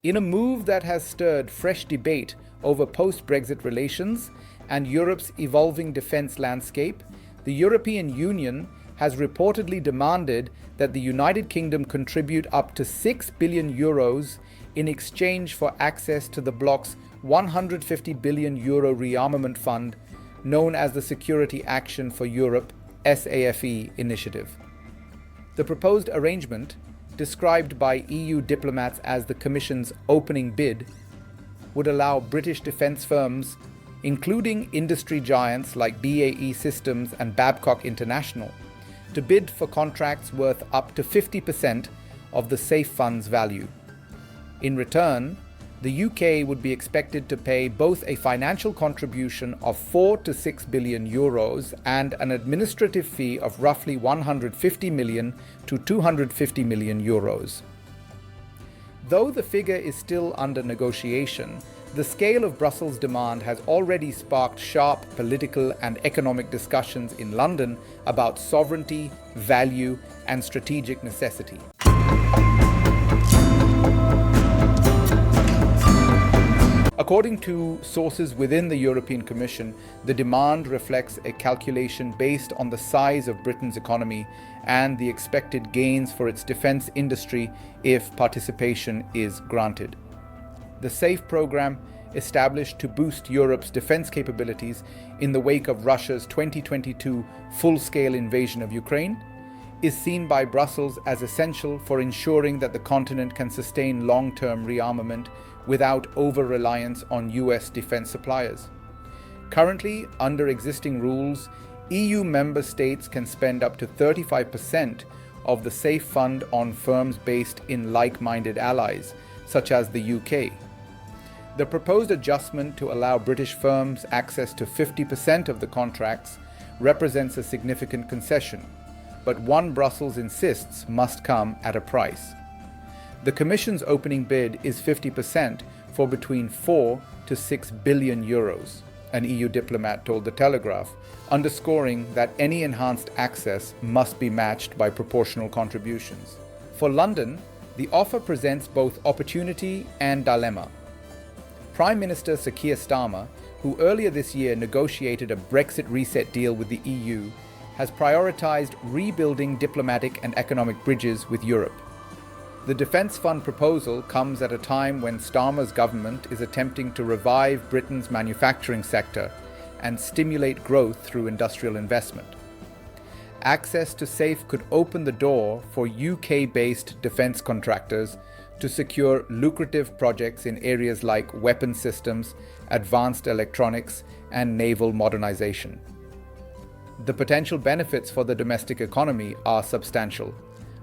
In a move that has stirred fresh debate over post-Brexit relations and Europe's evolving defence landscape, the European Union has reportedly demanded that the United Kingdom contribute up to €6 billion in exchange for access to the bloc's €150 billion rearmament fund, known as the Security Action for Europe (SAFE) initiative. The proposed arrangement, described by EU diplomats as the Commission's opening bid, would allow British defence firms, including industry giants like BAE Systems and Babcock International, to bid for contracts worth up to 50% of the SAFE fund's value. In return, the UK would be expected to pay both a financial contribution of €4 to €6 billion and an administrative fee of roughly €150 million to €250 million. Though the figure is still under negotiation, the scale of Brussels' demand has already sparked sharp political and economic discussions in London about sovereignty, value, and strategic necessity. According to sources within the European Commission, the demand reflects a calculation based on the size of Britain's economy and the expected gains for its defence industry if participation is granted. The SAFE program, established to boost Europe's defence capabilities in the wake of Russia's 2022 full-scale invasion of Ukraine, is seen by Brussels as essential for ensuring that the continent can sustain long-term rearmament without over-reliance on US defense suppliers. Currently, under existing rules, EU member states can spend up to 35% of the SAFE fund on firms based in like-minded allies, such as the UK. The proposed adjustment to allow British firms access to 50% of the contracts represents a significant concession, but one Brussels insists must come at a price. The Commission's opening bid is 50% for between €4 to €6 billion, an EU diplomat told The Telegraph, underscoring that any enhanced access must be matched by proportional contributions. For London, the offer presents both opportunity and dilemma. Prime Minister Keir Starmer, who earlier this year negotiated a Brexit reset deal with the EU, has prioritised rebuilding diplomatic and economic bridges with Europe. The Defence Fund proposal comes at a time when Starmer's government is attempting to revive Britain's manufacturing sector and stimulate growth through industrial investment. Access to SAFE could open the door for UK-based defence contractors to secure lucrative projects in areas like weapons systems, advanced electronics, and naval modernisation. The potential benefits for the domestic economy are substantial,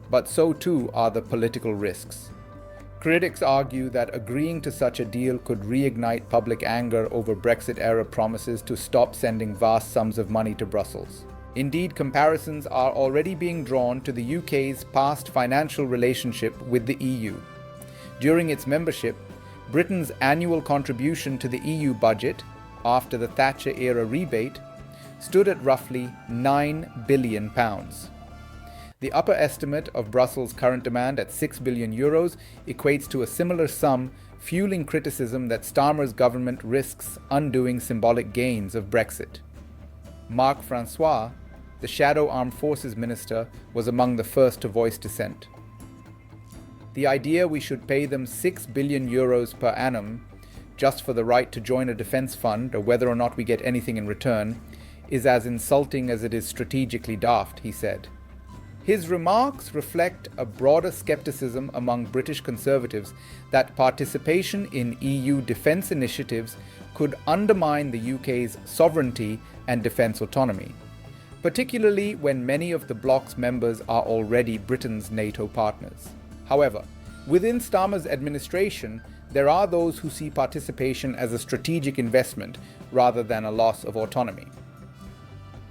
but so too are the political risks. Critics argue that agreeing to such a deal could reignite public anger over Brexit-era promises to stop sending vast sums of money to Brussels. Indeed, comparisons are already being drawn to the UK's past financial relationship with the EU. During its membership, Britain's annual contribution to the EU budget, after the Thatcher-era rebate, stood at roughly £9 billion. The upper estimate of Brussels' current demand at €6 billion equates to a similar sum, fueling criticism that Starmer's government risks undoing symbolic gains of Brexit. Marc Francois, the Shadow Armed Forces Minister, was among the first to voice dissent. The idea we should pay them €6 billion per annum just for the right to join a defence fund, or whether or not we get anything in return, is as insulting as it is strategically daft, he said. His remarks reflect a broader skepticism among British Conservatives that participation in EU defence initiatives could undermine the UK's sovereignty and defence autonomy, particularly when many of the bloc's members are already Britain's NATO partners. However, within Starmer's administration, there are those who see participation as a strategic investment rather than a loss of autonomy.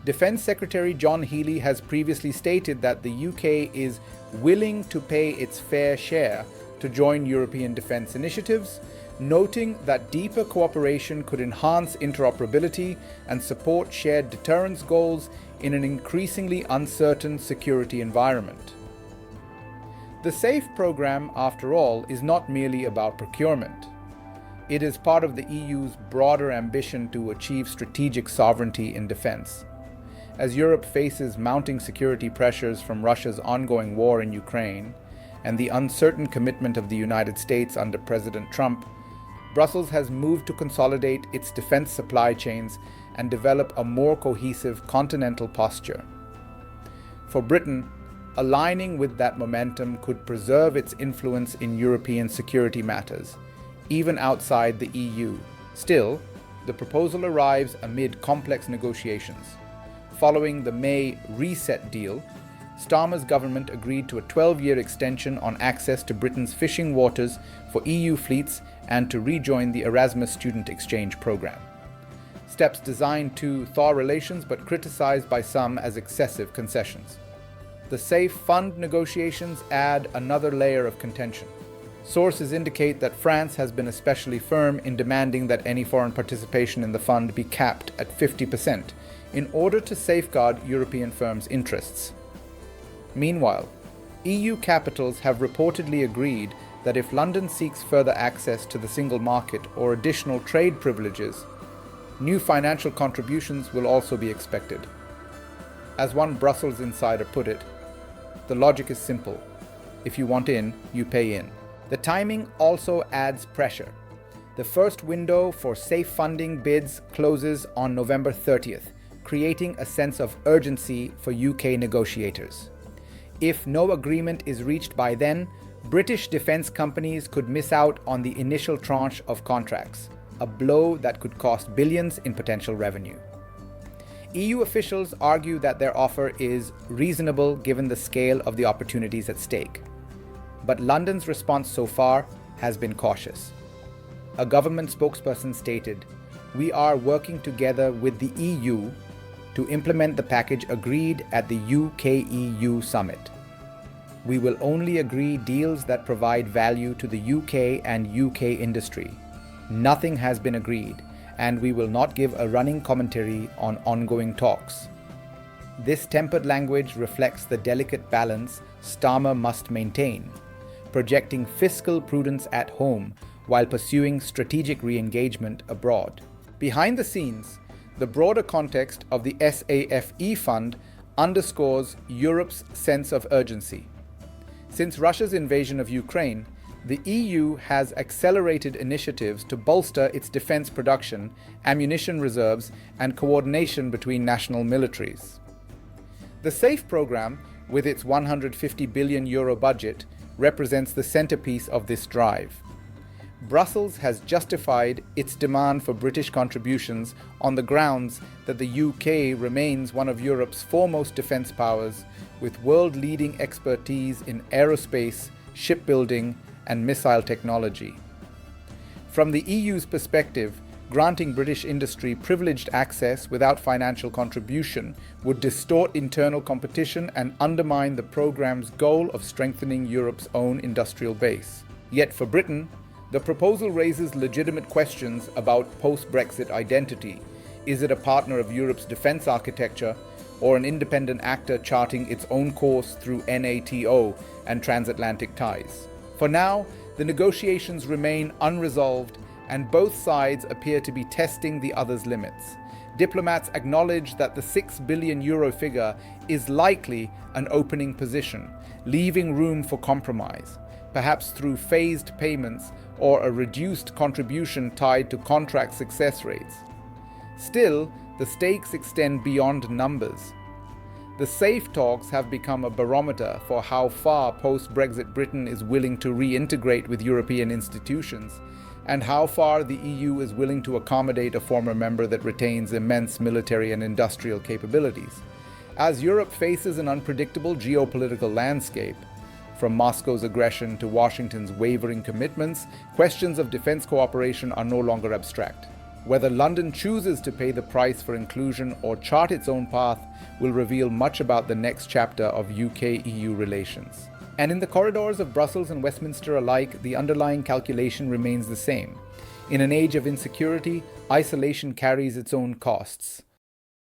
Defence Secretary John Healey has previously stated that the UK is willing to pay its fair share to join European defence initiatives, noting that deeper cooperation could enhance interoperability and support shared deterrence goals in an increasingly uncertain security environment. The SAFE program, after all, is not merely about procurement. It is part of the EU's broader ambition to achieve strategic sovereignty in defense. As Europe faces mounting security pressures from Russia's ongoing war in Ukraine and the uncertain commitment of the United States under President Trump, Brussels has moved to consolidate its defense supply chains and develop a more cohesive continental posture. For Britain, aligning with that momentum could preserve its influence in European security matters, even outside the EU. Still, the proposal arrives amid complex negotiations. Following the May reset deal, Starmer's government agreed to a 12-year extension on access to Britain's fishing waters for EU fleets and to rejoin the Erasmus student exchange program. Steps designed to thaw relations but criticized by some as excessive concessions. The SAFE fund negotiations add another layer of contention. Sources indicate that France has been especially firm in demanding that any foreign participation in the fund be capped at 50% in order to safeguard European firms' interests. Meanwhile, EU capitals have reportedly agreed that if London seeks further access to the single market or additional trade privileges, new financial contributions will also be expected. As one Brussels insider put it, the logic is simple. If you want in, you pay in. The timing also adds pressure. The first window for SAFE funding bids closes on November 30th, creating a sense of urgency for UK negotiators. If no agreement is reached by then, British defence companies could miss out on the initial tranche of contracts, a blow that could cost billions in potential revenue. EU officials argue that their offer is reasonable given the scale of the opportunities at stake. But London's response so far has been cautious. A government spokesperson stated, "We are working together with the EU to implement the package agreed at the UK-EU summit. We will only agree deals that provide value to the UK and UK industry. Nothing has been agreed, and we will not give a running commentary on ongoing talks." This tempered language reflects the delicate balance Starmer must maintain, projecting fiscal prudence at home while pursuing strategic re-engagement abroad. Behind the scenes, the broader context of the SAFE fund underscores Europe's sense of urgency. Since Russia's invasion of Ukraine, the EU has accelerated initiatives to bolster its defense production, ammunition reserves, and coordination between national militaries. The SAFE program, with its €150 billion budget, represents the centerpiece of this drive. Brussels has justified its demand for British contributions on the grounds that the UK remains one of Europe's foremost defence powers, with world-leading expertise in aerospace, shipbuilding, and missile technology. From the EU's perspective, granting British industry privileged access without financial contribution would distort internal competition and undermine the programme's goal of strengthening Europe's own industrial base. Yet for Britain, the proposal raises legitimate questions about post-Brexit identity. Is it a partner of Europe's defence architecture, or an independent actor charting its own course through NATO and transatlantic ties? For now, the negotiations remain unresolved, and both sides appear to be testing the other's limits. Diplomats acknowledge that the €6 billion figure is likely an opening position, leaving room for compromise, perhaps through phased payments or a reduced contribution tied to contract success rates. Still, the stakes extend beyond numbers. The SAFE talks have become a barometer for how far post-Brexit Britain is willing to reintegrate with European institutions, and how far the EU is willing to accommodate a former member that retains immense military and industrial capabilities. As Europe faces an unpredictable geopolitical landscape, from Moscow's aggression to Washington's wavering commitments, questions of defense cooperation are no longer abstract. Whether London chooses to pay the price for inclusion or chart its own path will reveal much about the next chapter of UK-EU relations. And in the corridors of Brussels and Westminster alike, the underlying calculation remains the same. In an age of insecurity, isolation carries its own costs.